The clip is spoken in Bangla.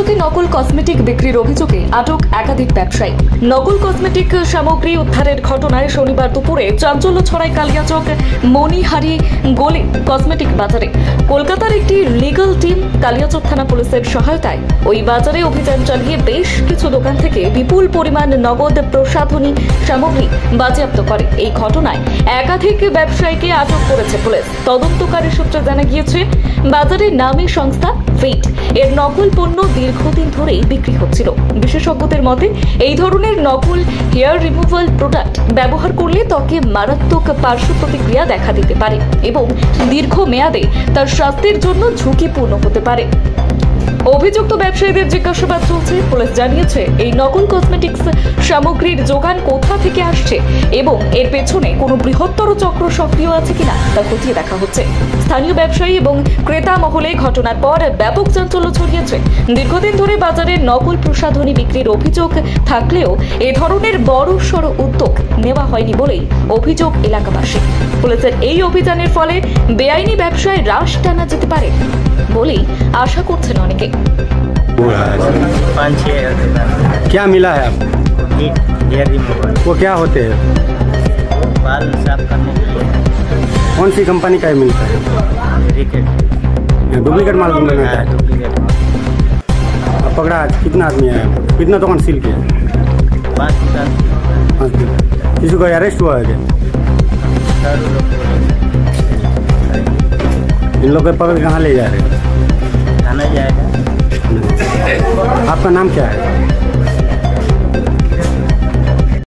কালিয়াচকে নকল কসমেটিক বিক্রির অভিযোগে আটক একাধিক ব্যবসায়ী। নকল কসমেটিক সামগ্রী উদ্ধারের ঘটনায় শনিবার দুপুরে চাঞ্চল্য ছড়ায় কালিয়াচক মণিহারি গলি কসমেটিক বাজারে। কলকাতার একটি লিগ্যাল টিম কালিয়াচক থানা পুলিশের সহায়তায় ওই বাজারে অভিযান চালিয়ে বেশ কিছু দোকান থেকে বিপুল পরিমাণ নগদ প্রসাধনী সামগ্রী বাজেয়াপ্ত করে। এই ঘটনায় একাধিক ব্যবসায়ীকে আটক করেছে পুলিশ। তদন্তকারী সূত্রে জানা গিয়েছে, বাজারের নামী সংস্থা ফিট এর নকল পণ্য দীর্ঘদিন ধরেই বিক্রি হচ্ছিল। বিশেষজ্ঞদের মতে এই ধরনের নকল হেয়ার রিমুভাল প্রোডাক্ট ব্যবহার করলে ত্বকে মারাত্মক পার্শ্ব প্রতিক্রিয়া দেখা দিতে পারে এবং দীর্ঘমেয়াদে তার স্বাস্থ্যের জন্য ঝুঁকিপূর্ণ হতে পারে। অভিযুক্ত ব্যবসায়ীদের জিজ্ঞাসাবাদ চলছে। পুলিশ জানিয়েছে, এই নকল কসমেটিক্স সামগ্রীর যোগান কোথা থেকে আসছে এবং এর পেছনে কোনো বৃহত্তর চক্র সক্রিয় আছে কিনা তা খতিয়ে দেখা হচ্ছে। স্থানীয় ব্যবসায়ী এবং ক্রেতা মহলে ঘটনার পর ব্যাপক চাঞ্চল্য ছড়িয়েছে। দীর্ঘদিন ধরে বাজারে নকল প্রসাধনী বিক্রির অভিযোগ থাকলেও এ ধরনের বড়সড় উদ্যোগ নেওয়া হয়নি বলেই অভিযোগ এলাকাবাসী। পুলিশের এই অভিযানের ফলে বেআইনি ব্যবসায় হ্রাস টানা যেতে পারে বলেই আশা করছেন অনেকে। क्या मिला है आपको? Hair remover. वो क्या होते हैं? बाल साफ करने के लिए। कौन सी कंपनी का मिलता है? रिकेट। डुप्लीकेट माल मिलता है? डुप्लीकेट माल। अब पकड़ा कितना आदमी है? कितना दुकान सील किया? 5 दुकान। किसी को अरेस्ट हुआ है क्या? इन लोग को पकड़ कहाँ ले जा रहे हैं? थाना जाएगा। आपका नाम क्या है?